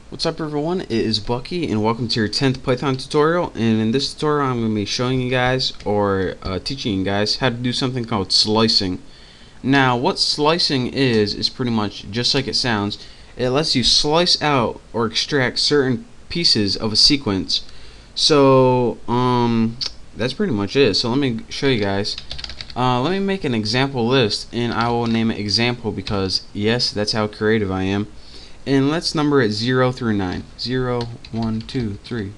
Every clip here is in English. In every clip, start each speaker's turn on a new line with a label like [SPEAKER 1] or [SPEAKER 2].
[SPEAKER 1] What's up everyone, it is Bucky and welcome to your 10th Python tutorial, and in this tutorial I'm going to be showing you guys or teaching you guys how to do something called slicing. Now what slicing is pretty much just like it sounds. It lets you slice out or extract certain pieces of a sequence. So that's pretty much it. So let me show you guys. Let me make an example list and I will name it example because yes, that's how creative I am. And let's number it 0 through 9. 0, 1, 2, 3,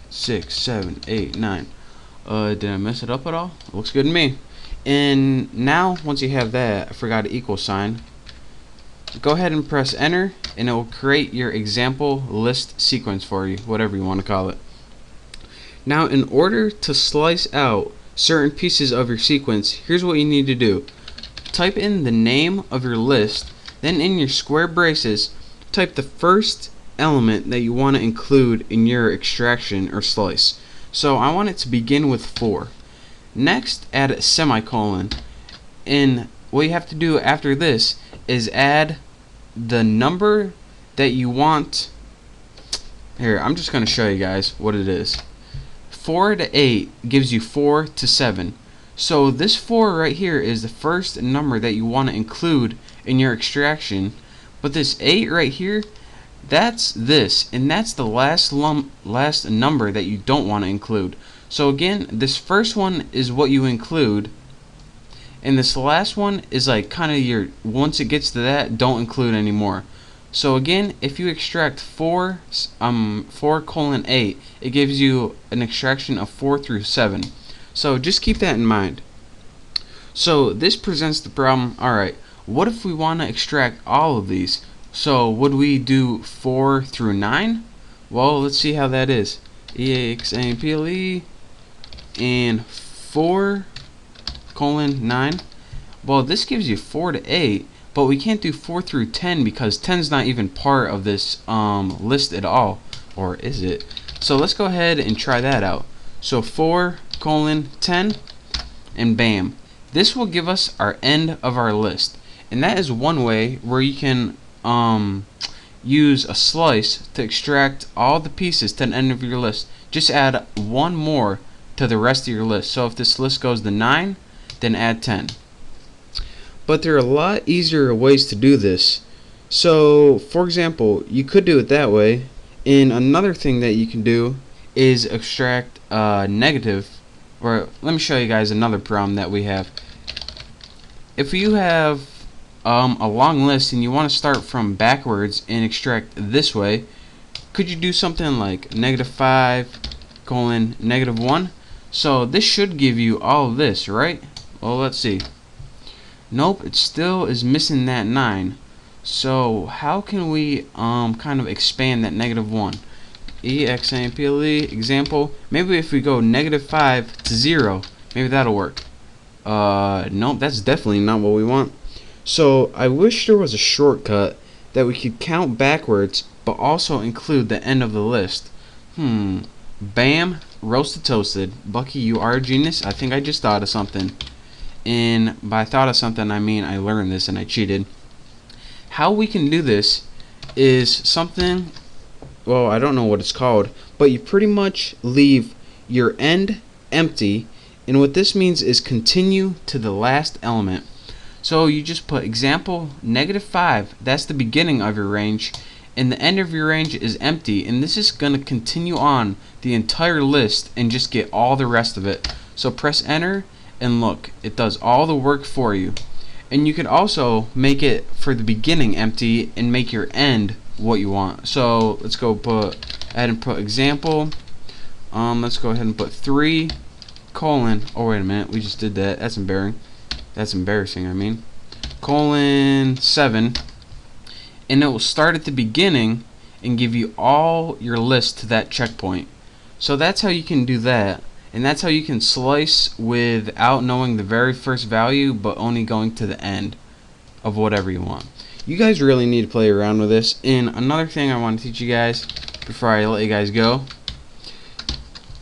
[SPEAKER 1] 6, 7, 8, 9. Did I mess it up at all? It looks good to me. And now, once you have that, I forgot an equal sign. Go ahead and press enter, and it will create your example list sequence for you, whatever you want to call it. Now, in order to slice out certain pieces of your sequence, here's what you need to do. Type in the name of your list. Then in your square braces, type the first element that you want to include in your extraction or slice. So I want it to begin with 4. Next, add a semicolon. And what you have to do after this is add the number that you want. Here, I'm just going to show you guys what it is. 4 to 8 gives you 4 to 7. So this 4 right here is the first number that you want to include in your extraction, but this 8 right here, that's this, and that's the last number that you don't want to include. So again, this first one is what you include, and this last one is like kind of your, once it gets to that, don't include anymore. So again, if you extract 4 colon 8, it gives you an extraction of 4 through 7. So just keep that in mind. So this presents the problem, alright, what if we want to extract all of these? So would we do 4 through 9? Well, let's see how that is. EXAMPLE and 4 colon 9. Well, this gives you 4 to 8, but we can't do 4 through 10 because 10 is not even part of this list at all. Or is it? So let's go ahead and try that out. So 4 colon 10 and bam. This will give us our end of our list. And that is one way where you can use a slice to extract all the pieces to the end of your list. Just add one more to the rest of your list. So if this list goes to 9, then add 10. But there are a lot easier ways to do this. So for example, you could do it that way. And another thing that you can do is extract negative. Or let me show you guys another problem that we have. If you have a long list and you want to start from backwards and extract this way, could you do something like -5 colon -1? So this should give you all of this, right? Well, let's see. Nope, it still is missing that 9. So how can we kind of expand that -1? EXAMPLE example. Maybe if we go -5 to 0, maybe that'll work. Nope, that's definitely not what we want. So I wish there was a shortcut that we could count backwards but also include the end of the list. Bam, roasted toasted. Bucky, you are a genius. I think I just thought of something. And by thought of something, I mean I learned this and I cheated. How we can do this is something, well, I don't know what it's called, but you pretty much leave your end empty, and what this means is continue to the last element. So you just put example -5, that's the beginning of your range, and the end of your range is empty, and this is going to continue on the entire list and just get all the rest of it. So press enter, and look, it does all the work for you. And you can also make it for the beginning empty and make your end what you want. So let's go ahead and put example. Let's go ahead and put 3 colon, oh wait a minute, we just did that, that's embarrassing, I mean, colon 7, and it will start at the beginning and give you all your list to that checkpoint. So that's how you can do that, and that's how you can slice without knowing the very first value but only going to the end of whatever you want. You guys really need to play around with this. And another thing I want to teach you guys before I let you guys go,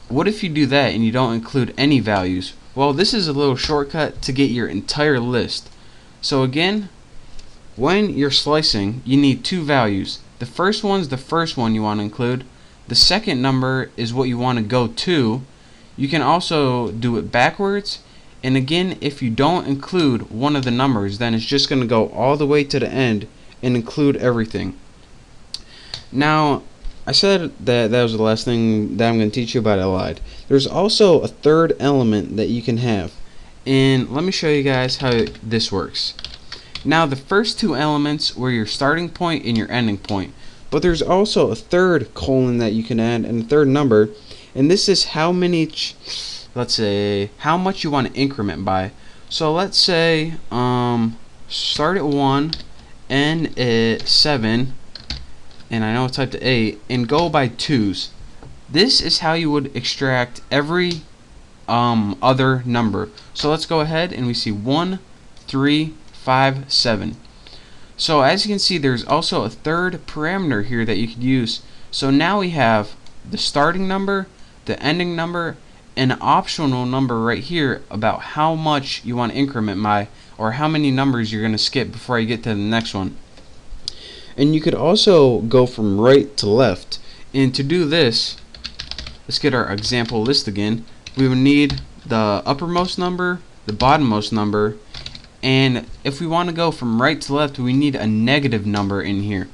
[SPEAKER 1] what if you do that and you don't include any values? Well, this is a little shortcut to get your entire list. So again, when you're slicing, you need 2 values. The first one's the first one you want to include. The second number is what you want to go to. You can also do it backwards. And again, if you don't include one of the numbers, then it's just going to go all the way to the end and include everything. Now, I said that was the last thing that I'm going to teach you, but I lied. There's also a third element that you can have. And let me show you guys how this works. Now, the first two elements were your starting point and your ending point. But there's also a third colon that you can add and a third number. And this is how many, let's say, how much you want to increment by. So let's say, start at 1, end at 7, and I know I typed 8, and go by 2s. This is how you would extract every other number. So let's go ahead and we see 1, 3, 5, 7. So as you can see, there's also a third parameter here that you could use. So now we have the starting number, the ending number, and an optional number right here about how much you want to increment by, or how many numbers you're going to skip before you get to the next one. And you could also go from right to left. And to do this, let's get our example list again. We would need the uppermost number, the bottommost number, and if we want to go from right to left, we need a negative number in here.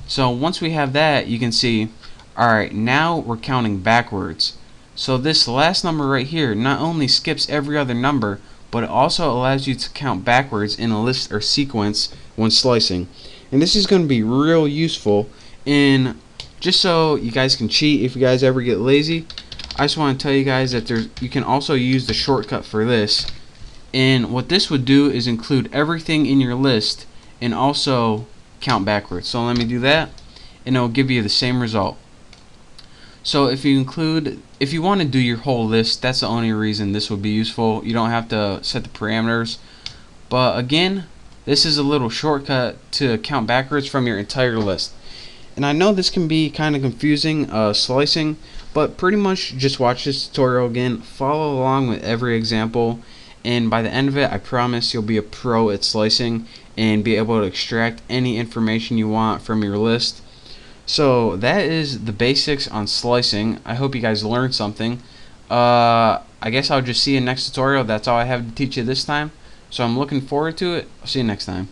[SPEAKER 1] So once we have that, you can see, alright, now we're counting backwards. So this last number right here not only skips every other number, but it also allows you to count backwards in a list or sequence when slicing. And this is going to be real useful in, just so you guys can cheat if you guys ever get lazy. I just want to tell you guys that you can also use the shortcut for this. And what this would do is include everything in your list and also count backwards. So let me do that, and it will give you the same result. So if you want to do your whole list, that's the only reason this would be useful. You don't have to set the parameters. But again, this is a little shortcut to count backwards from your entire list. And I know this can be kind of confusing, slicing, but pretty much just watch this tutorial again, follow along with every example, and by the end of it, I promise you'll be a pro at slicing and be able to extract any information you want from your list. So that is the basics on slicing. I hope you guys learned something. I guess I'll just see you next tutorial. That's all I have to teach you this time. So I'm looking forward to it. I'll see you next time.